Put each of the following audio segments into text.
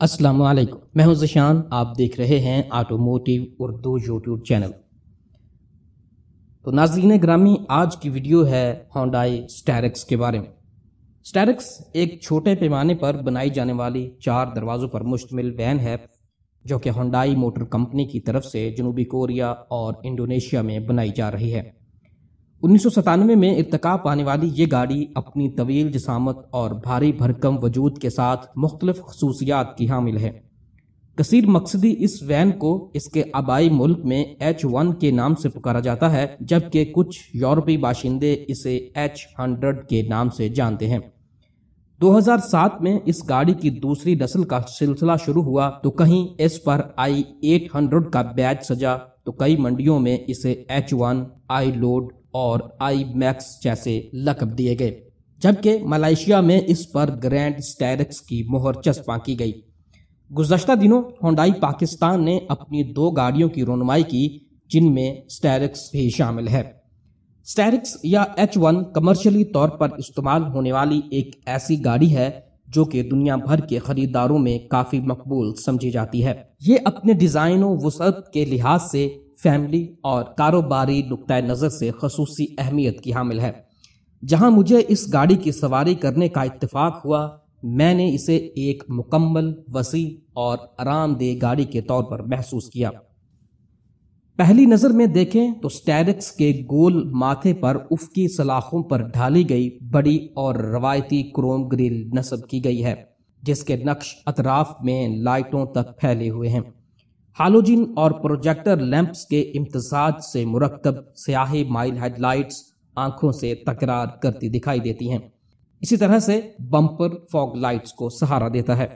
السلام علیکم، میں ہوں ذیشان، آپ دیکھ رہے ہیں آٹوموٹیو اردو یوٹیوب چینل۔ تو ناظرین گرامی، آج کی ویڈیو ہے ہونڈائی اسٹیرکس کے بارے میں۔ اسٹیرکس ایک چھوٹے پیمانے پر بنائی جانے والی 4 دروازوں پر مشتمل وین ہے جو کہ ہونڈائی موٹر کمپنی کی طرف سے جنوبی کوریا اور انڈونیشیا میں بنائی جا رہی ہے۔ 1997 میں ارتقا پانے والی یہ گاڑی اپنی طویل جسامت اور بھاری بھرکم وجود کے ساتھ مختلف خصوصیات کی حامل ہے۔ کثیر مقصدی اس وین کو اس کے آبائی ملک میں H1 کے نام سے پکارا جاتا ہے، جبکہ کچھ یورپی باشندے اسے H100 کے نام سے جانتے ہیں۔ 2007 میں اس گاڑی کی دوسری نسل کا سلسلہ شروع ہوا تو کہیں اس پر i800 کا بیج سجا تو کئی منڈیوں میں اسے H1، آئی لوڈ اور آئی میکس جیسے لقب دیے گئے، جبکہ ملائیشیا میں اس پر گرینڈ اسٹیرکس کی مہر چسپاں کی گئی۔ گزشتہ دنوں ہونڈائی پاکستان نے اپنی 2 گاڑیوں کی رونمائی کی جن میں اسٹیرکس بھی شامل ہے۔ اسٹیرکس یا H1 کمرشلی طور پر استعمال ہونے والی ایک ایسی گاڑی ہے جو کہ دنیا بھر کے خریداروں میں کافی مقبول سمجھی جاتی ہے۔ یہ اپنے ڈیزائن و وسعت کے لحاظ سے فیملی اور کاروباری نقطۂ نظر سے خصوصی اہمیت کی حامل ہے۔ جہاں مجھے اس گاڑی کی سواری کرنے کا اتفاق ہوا، میں نے اسے ایک مکمل، وسیع اور آرام دہ گاڑی کے طور پر محسوس کیا۔ پہلی نظر میں دیکھیں تو اسٹیرکس کے گول ماتھے پر افقی سلاخوں پر ڈھالی گئی بڑی اور روایتی کروم گرل نصب کی گئی ہے، جس کے نقش اطراف میں لائٹوں تک پھیلے ہوئے ہیں۔ ہالوجن اور پروجیکٹر لیمپس کے امتزاج سے مرکب سیاہی مائل ہیڈ لائٹس آنکھوں سے تکرار کرتی دکھائی دیتی ہیں۔ اسی طرح سے بمپر فوگ لائٹس کو سہارا دیتا ہے۔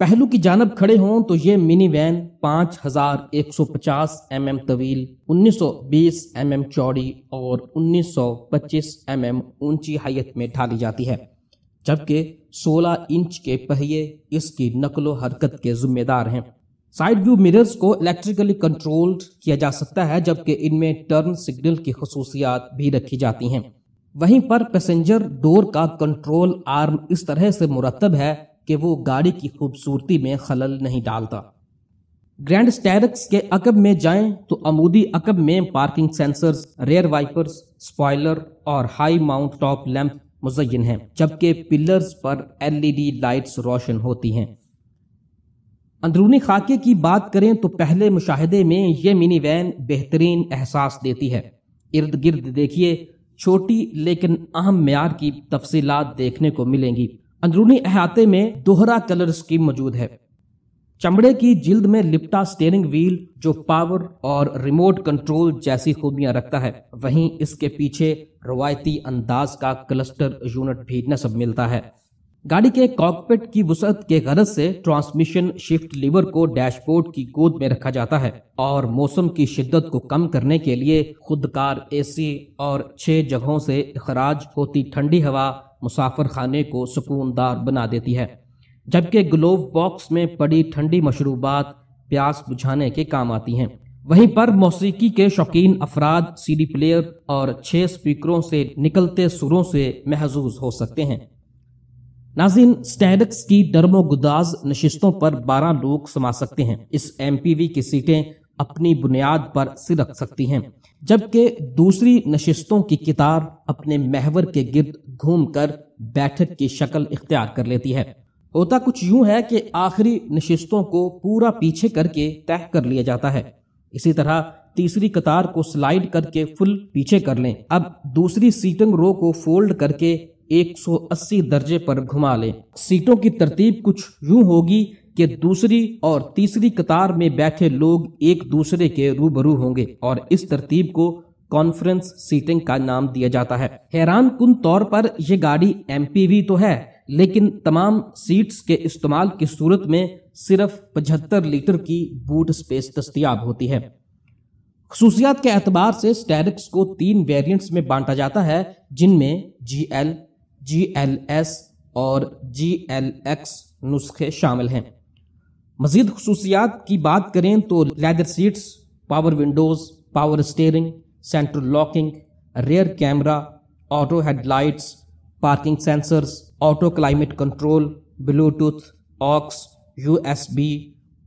پہلو کی جانب کھڑے ہوں تو یہ منی وین 5150 mm طویل، 1920 mm چوڑی اور 1925 mm اونچی ہائٹ میں ڈھالی جاتی ہے، جبکہ 16 انچ کے پہیے اس کی نقل و حرکت کے ذمہ دار ہیں۔ سائیڈ ویو مررز کو الیکٹریکلی کنٹرولڈ کیا جا سکتا ہے، جبکہ ان میں ٹرن سگنل کی خصوصیات بھی رکھی جاتی ہیں۔ وہیں پر پیسنجر ڈور کا کنٹرول آرم اس طرح سے مرتب ہے کہ وہ گاڑی کی خوبصورتی میں خلل نہیں ڈالتا۔ گرینڈ اسٹیرکس کے عقب میں جائیں تو عمودی عقب میں پارکنگ سینسرز، ریئر وائپرز، سپوائلر اور ہائی ماؤنٹ ٹاپ لیمپ مزین ہیں، جبکہ پلرز پر LED لائٹس روشن ہوتی ہیں۔ اندرونی خاکے کی بات کریں تو پہلے مشاہدے میں یہ منی وین بہترین احساس دیتی ہے۔ ارد گرد دیکھیے، چھوٹی لیکن اہم معیار کی تفصیلات دیکھنے کو ملیں گی۔ اندرونی احاطے میں دوہرا کلر اسکیم موجود ہے۔ چمڑے کی جلد میں لپٹا سٹیئرنگ وہیل جو پاور اور ریموٹ کنٹرول جیسی خوبیاں رکھتا ہے، وہیں اس کے پیچھے روایتی انداز کا کلسٹر یونٹ بھی نصب ملتا ہے۔ گاڑی کے کاکپٹ کی وسعت کے غرض سے ٹرانسمیشن شفٹ لیور کو ڈیش بورڈ کی گود میں رکھا جاتا ہے اور موسم کی شدت کو کم کرنے کے لیے خودکار AC اور 6 جگہوں سے اخراج ہوتی ٹھنڈی ہوا مسافر خانے کو سکون دار بنا دیتی ہے، جبکہ گلوو باکس میں پڑی ٹھنڈی مشروبات پیاس بجھانے کے کام آتی ہیں۔ وہیں پر موسیقی کے شوقین افراد CD پلیئر اور 6 سپیکروں سے نکلتے سروں سے محظوظ ہو سکتے ہیں۔ ناظرین، اسٹیرکس کی نرم و گداز نشستوں پر 12 لوگ سما سکتے ہیں۔ اس MPV کی سیٹیں اپنی بنیاد پر سرک سکتی ہیں، جبکہ دوسری نشستوں کی قطار اپنے محور کے گرد گھوم کر بیٹھک کی شکل اختیار کر لیتی ہے۔ ہوتا کچھ یوں ہے کہ آخری نشستوں کو پورا پیچھے کر کے طے کر لیا جاتا ہے۔ اسی طرح تیسری قطار کو سلائیڈ کر کے فل پیچھے کر لیں۔ اب دوسری سیٹنگ رو کو فولڈ کر کے 180 درجے پر گھما لیں۔ سیٹوں کی ترتیب کچھ یوں ہوگی کہ دوسری اور تیسری قطار میں بیٹھے لوگ ایک دوسرے کے روبرو ہوں گے اور اس ترتیب کو کانفرنس سیٹنگ کا نام دیا جاتا ہے۔ حیران کن طور پر یہ گاڑی MPV تو ہے، لیکن تمام سیٹس کے استعمال کی صورت میں صرف 75 لیٹر کی بوٹ سپیس دستیاب ہوتی ہے۔ خصوصیات کے اعتبار سے اسٹیرکس کو 3 ویریئنٹس میں بانٹا جاتا ہے، جن میں GL، GLS اور GLX نسخے شامل ہیں۔ مزید خصوصیات کی بات کریں تو leather seats, power windows, power steering, central locking, rear camera, auto head lights, parking sensors, auto climate control, bluetooth, aux USB,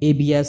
ABS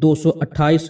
228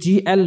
GL